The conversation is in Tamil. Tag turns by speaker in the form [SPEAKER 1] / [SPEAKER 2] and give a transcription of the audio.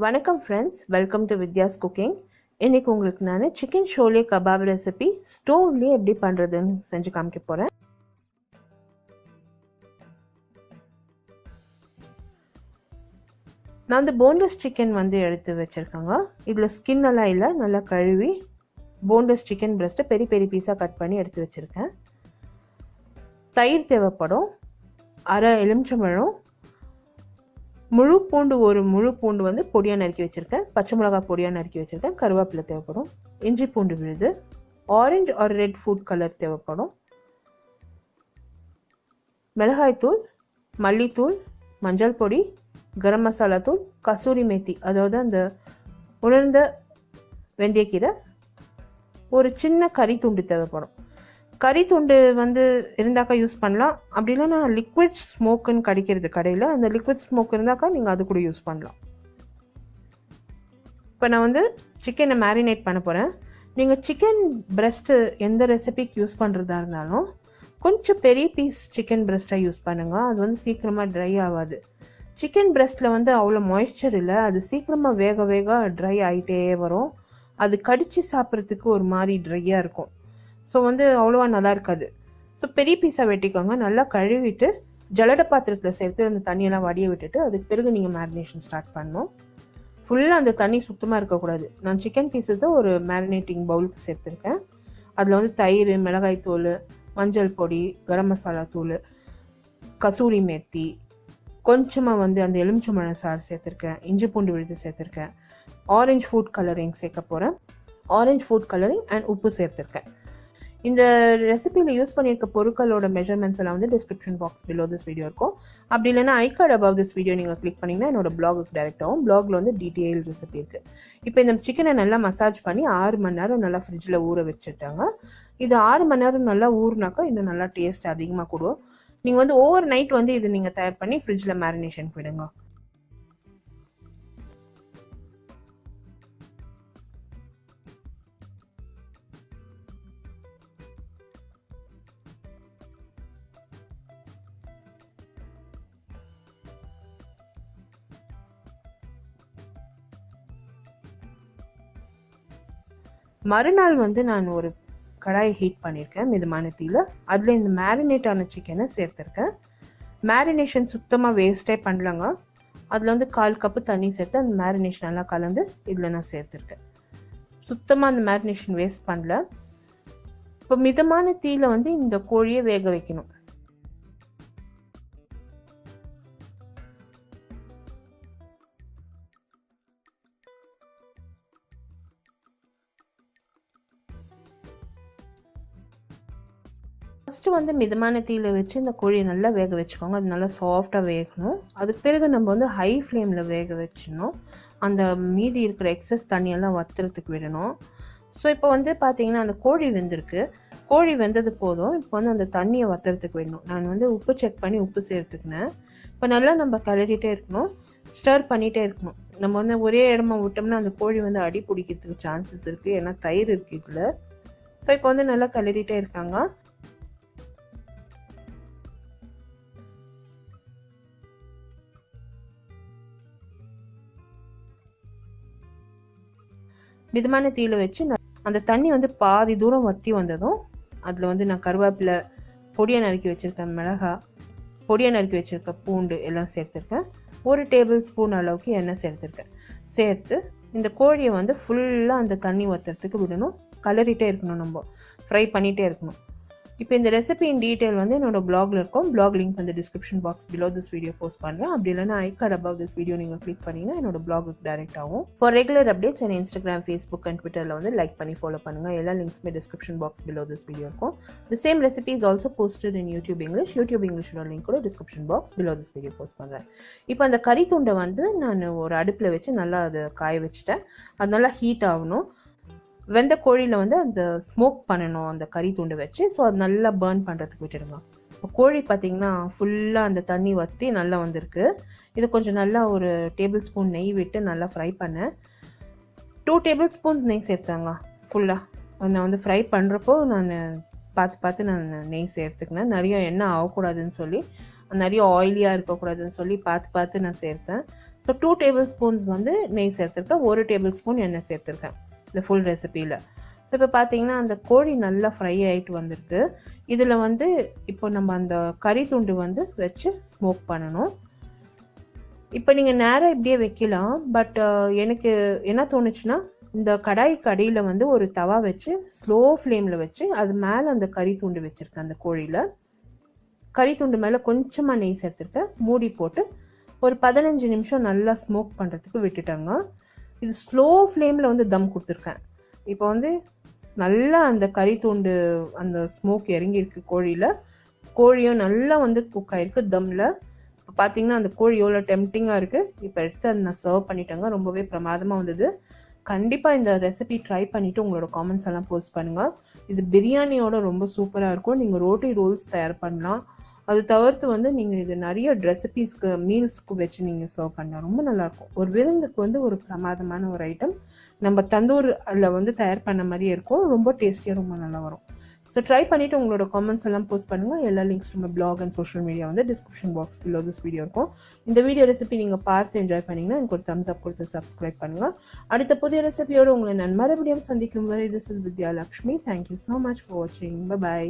[SPEAKER 1] வணக்கம் friends, welcome to Vidya's cooking. இன்னைக்கு உங்களுக்கு நான் சிக்கன் ஷோலே கபாப் ரெசிபி ஸ்டோவ்லேயே எப்படி பண்ணுறதுன்னு செஞ்சு காமிக்க போகிறேன். நான் வந்து போன்லெஸ் சிக்கன் வந்து எடுத்து வச்சுருக்கேங்க. இதில் ஸ்கின் எல்லாம் இல்லை, நல்லா கழுவி போன்லெஸ் சிக்கன் பிரெஸ்ட்டை பெரிய பெரிய பீஸாக கட் பண்ணி எடுத்து வச்சுருக்கேன். தயிர் தேவைப்படும், அரை எலுமிச்சம்பழம், முழு பூண்டு, ஒரு முழு பூண்டு வந்து பொடியாக நறுக்கி வச்சுருக்கேன், பச்சை மிளகாய் பொடியாக நறுக்கி வச்சுருக்கேன், கருவேப்பிலை தேவைப்படும், இஞ்சி பூண்டு விழுது, orange or red food colour தேவைப்படும், மிளகாய்த்தூள், மல்லித்தூள், மஞ்சள் பொடி, கரம் மசாலா தூள், கசூரி மேத்தி அதாவது அந்த உலர்ந்த வெந்தயக்கீரை, ஒரு சின்ன கறி துண்டு தேவைப்படும். கறி துண்டு வந்து இருந்தாக்கா யூஸ் பண்ணலாம், அப்படி இல்லைன்னா லிக்விட் ஸ்மோக்குன்னு கிடைக்கிறது கடையில், அந்த லிக்விட் ஸ்மோக் இருந்தாக்கா நீங்கள் அது கூட யூஸ் பண்ணலாம். இப்போ நான் வந்து சிக்கனை மேரினேட் பண்ண போகிறேன். நீங்கள் சிக்கன் பிரெஸ்ட்டு எந்த ரெசிபிக்கு யூஸ் பண்ணுறதா இருந்தாலும் கொஞ்சம் பெரிய பீஸ் சிக்கன் பிரெஸ்ட்டாக யூஸ் பண்ணுங்கள். அது வந்து சீக்கிரமாக ட்ரை ஆகாது. சிக்கன் பிரெஸ்ட்டில் வந்து அவ்வளோ மாய்ஸ்சர் இல்லை, அது சீக்கிரமாக வேக வேக ட்ரை ஆகிட்டே வரும். அது கடித்து சாப்பிட்றதுக்கு ஒரு மாதிரி ட்ரையாக இருக்கும். ஸோ வந்து அவ்வளோவா நல்லா இருக்காது. ஸோ பெரிய பீஸாக வெட்டிக்கோங்க. நல்லா கழுவிட்டு ஜலட பாத்திரத்தில் சேர்த்து அந்த தண்ணியெல்லாம் வடிய விட்டுட்டு அதுக்கு பிறகு நீங்கள் மேரினேஷன் ஸ்டார்ட் பண்ணணும். ஃபுல்லாக அந்த தண்ணி சுத்தமாக இருக்கக்கூடாது. நான் சிக்கன் பீஸஸை ஒரு மேரினேட்டிங் பவுலுக்கு சேர்த்துருக்கேன். அதில் வந்து தயிர், மிளகாய் தூள், மஞ்சள் பொடி, கரம் மசாலா தூள், கசூரி மேத்தி, கொஞ்சமாக வந்து அந்த எலுமிச்சம்பழம் சாறு சேர்த்துருக்கேன், இஞ்சி பூண்டு விழுது சேர்த்துருக்கேன், ஆரஞ்சு ஃபுட் கலரிங் சேர்க்க போகிறேன், ஆரஞ்சு ஃபுட் கலரிங் அண்ட் உப்பு சேர்த்துருக்கேன். இந்த ரெசிபியில் யூஸ் பண்ணியிருக்க பொருட்களோட மெஷர்மெண்ட்ஸ் எல்லாம் வந்து description box below this video இருக்கும். அப்படி இல்லைன்னா I card above this video நீங்கள் கிளிக் பண்ணிங்கன்னா என்னோட பிளாகுக்கு டைரக்ட் ஆகும். பிளாகில் வந்து டீட்டெயில் ரெசிபி இருக்குது. இப்போ இந்த சிக்கனை நல்லா மசாஜ் பண்ணி 6 மணி நேரம் நல்லா ஃப்ரிட்ஜில் ஊற வச்சுட்டாங்க. இது 6 மணி நேரம் நல்லா ஊறினாக்கா இன்னும் நல்லா டேஸ்ட் அதிகமாக கூடும். நீங்கள் வந்து ஓவர் நைட் வந்து இது நீங்கள் தயார் பண்ணி ஃப்ரிட்ஜில் மேரினேஷன் விடுங்க. மறுநாள் வந்து நான் ஒரு கடாயை ஹீட் பண்ணியிருக்கேன் மிதமான தீயில். அதில் இந்த மேரினேட் ஆன சிக்கனை சேர்த்துருக்கேன். மேரினேஷன் சுத்தமாக வேஸ்ட்டே பண்ணலங்க. அதில் வந்து 1/4 கப்பு தண்ணி சேர்த்து அந்த மேரினேஷன் நல்லா கலந்து இதில் நான் சேர்த்துருக்கேன். சுத்தமாக அந்த மேரினேஷன் வேஸ்ட் பண்ணல. இப்போ மிதமான தீயில் வந்து இந்த கோழியை வேக வைக்கணும். ஃபஸ்ட்டு வந்து மிதமான தீயில் வச்சு இந்த கோழியை நல்லா வேக வச்சுக்கோங்க. அது நல்லா சாஃப்டாக வேகணும். அதுக்கு பிறகு நம்ம வந்து ஹை ஃப்ளேமில் வேக வச்சிடணும். அந்த மீதி இருக்கிற எக்ஸஸ் தண்ணியெல்லாம் வத்துறதுக்கு விடணும். ஸோ இப்போ வந்து பார்த்தீங்கன்னா அந்த கோழி வெந்திருக்கு. கோழி வெந்தது போதும். இப்போ வந்து அந்த தண்ணியை வத்துறதுக்கு விடணும். நான் வந்து உப்பு செக் பண்ணி உப்பு சேர்த்துக்கினேன். இப்போ நல்லா நம்ம கிளறிட்டே இருக்கணும், ஸ்டர் பண்ணிகிட்டே இருக்கணும். நம்ம வந்து ஒரே இடமா விட்டோம்னா அந்த கோழி வந்து அடி பிடிக்கிறதுக்கு சான்சஸ் இருக்குது, ஏன்னா தயிர் இருக்குது இதில். ஸோ இப்போ வந்து நல்லா கிளறிட்டே இருக்காங்க. மிதமான தீயில் வச்சு அந்த தண்ணி வந்து பாதி தூரம் வற்றி வந்ததும் அதில் வந்து நான் கருவேப்பிலை, பொடியை நறுக்கி வச்சுருக்கேன், மிளகாய், பொடியை நறுக்கி வச்சுருக்க பூண்டு எல்லாம் சேர்த்துருக்கேன். 1 டேபிள் ஸ்பூன் அளவுக்கு எண்ணெய் சேர்த்துருக்கேன். சேர்த்து இந்த கோழியை வந்து ஃபுல்லாக அந்த தண்ணி வற்றுறதுக்கு விடணும். கலரிட்டே இருக்கணும், நம்ம ஃப்ரை பண்ணிகிட்டே இருக்கணும். இப்போ இந்த ரெசிபியின் டீட்டெயில் வந்து என்னோட பிளாகில் இருக்கும். பிளாக் லிங்க் வந்து description box below this video post பண்ணுறேன். அப்படி இல்லைன்னா I card above this video நீங்கள் கிளிக் பண்ணிங்கன்னா என்னோட பிளாகுக்கு டைரக்ட் ஆகும். ஃபார் ரெகுலர் அப்டேட்ஸ் என் இன்ஸ்டாகிராம், ஃபேஸ்புக் அண்ட் ட்விட்டரில் வந்து லைக் பண்ணி ஃபாலோ பண்ணுங்கள். எல்லா லிங்க்ஸுமே description box below this video இருக்கும். The same recipe is also posted in YouTube இங்கிலீஷோட லிங்க் கூட description box below this video post பண்ணுறேன். இப்போ அந்த கறி துண்டை வந்து நான் ஒரு அடுப்பில் வச்சு நல்லா அதை காய வச்சுட்டேன். அது நல்லா ஹீட் ஆகணும். வெந்த கோழியில் வந்து அந்த ஸ்மோக் பண்ணணும் அந்த கறி துண்டை வச்சு. ஸோ அது நல்லா பேர்ன் பண்ணுறதுக்கு விட்டுடுங்க. இப்போ கோழி பார்த்திங்கன்னா ஃபுல்லாக அந்த தண்ணி வற்றி நல்லா வந்திருக்கு. இது கொஞ்சம் நல்லா ஒரு டேபிள் ஸ்பூன் நெய் விட்டு நல்லா ஃப்ரை பண்ணேன். 2 டேபிள் ஸ்பூன்ஸ் நெய் சேர்த்தாங்க. ஃபுல்லாக நான் வந்து ஃப்ரை பண்ணுறப்போ நான் பார்த்து நான் நெய் சேர்த்துக்கினேன். நிறைய எண்ணெய் ஆகக்கூடாதுன்னு சொல்லி, நிறைய ஆயிலியாக இருக்கக்கூடாதுன்னு சொல்லி பார்த்து நான் சேர்த்தேன். ஸோ 2 டேபிள் ஸ்பூன்ஸ் வந்து நெய் சேர்த்துருக்கேன், 1 டேபிள் ஸ்பூன் எண்ணெய் சேர்த்துருக்கேன் இந்த ஃபுல் ரெசிபியில். ஸோ இப்போ பார்த்தீங்கன்னா அந்த கோழி நல்லா ஃப்ரை ஆகிட்டு வந்திருக்கு. இதில் வந்து இப்போ நம்ம அந்த கறி துண்டு வந்து வச்சு ஸ்மோக் பண்ணணும். இப்போ நீங்கள் நேராக இப்படியே வைக்கலாம், பட் எனக்கு என்ன தோணுச்சுன்னா இந்த கடாய்க்கு அடியில் வந்து ஒரு தவா வச்சு ஸ்லோ ஃப்ளேமில் வச்சு அது மேலே அந்த கறி துண்டு வச்சுருக்கேன். அந்த கோழியில் கறி துண்டு மேலே கொஞ்சமாக நெய் சேர்த்துருக்கேன், மூடி போட்டு ஒரு 15 நிமிஷம் நல்லா ஸ்மோக் பண்ணுறதுக்கு விட்டுட்டாங்க. இது ஸ்லோ ஃப்ளேமில் வந்து தம் கொடுத்துருக்கேன். இப்போ வந்து நல்லா அந்த கறி துண்டு அந்த ஸ்மோக் இறங்கியிருக்கு கோழியில், கோழியும் நல்லா வந்து குக் ஆகிருக்கு தம்மில். இப்போ பார்த்தீங்கன்னா அந்த கோழி எவ்வளோ டெம்டிங்காக இருக்குது. இப்போ எடுத்து அதை நான் சர்வ் பண்ணிட்டேங்க, ரொம்பவே பிரமாதமாக வந்தது. கண்டிப்பாக இந்த ரெசிபி ட்ரை பண்ணிவிட்டு உங்களோட காமெண்ட்ஸ் எல்லாம் போஸ்ட் பண்ணுங்கள். இது பிரியாணியோட ரொம்ப சூப்பராக இருக்கும். நீங்கள் ரோட்டி ரோல்ஸ் தயார் பண்ணலாம். அது தவிர்த்து வந்து நீங்கள் இது நிறைய ரெசிபீஸ்க்கு மீல்ஸ்க்கு வச்சு நீங்கள் சர்வ் பண்ணலாம், ரொம்ப நல்லாயிருக்கும். ஒரு விருந்துக்கு வந்து ஒரு பிரமாதமான ஒரு ஐட்டம். நம்ம தந்தூரில் வந்து தயார் பண்ண மாதிரியே இருக்கும், ரொம்ப டேஸ்டியாக ரொம்ப நல்லா வரும். ஸோ ட்ரை பண்ணிவிட்டு உங்களோட காமெண்ட்ஸ் எல்லாம் போஸ்ட் பண்ணுங்கள். எல்லா லிங்க்ஸ் நம்ம பிளாக் அண்ட் சோஷியல் மீடியா வந்து description box below this video இருக்கும். இந்த வீடியோ ரெசிபி நீங்கள் பார்த்து என்ஜாய் பண்ணிங்கன்னா எனக்கு ஒரு தம்ஸ் அப் கொடுத்து சப்ஸ்கிரைப் பண்ணுங்கள். அடுத்த புதிய ரெசிபியோடு உங்களை நான் மறுபடியும் சந்திக்கும் வரை this is Vidya Lakshmi. Thank you so much for வாட்சிங். பை.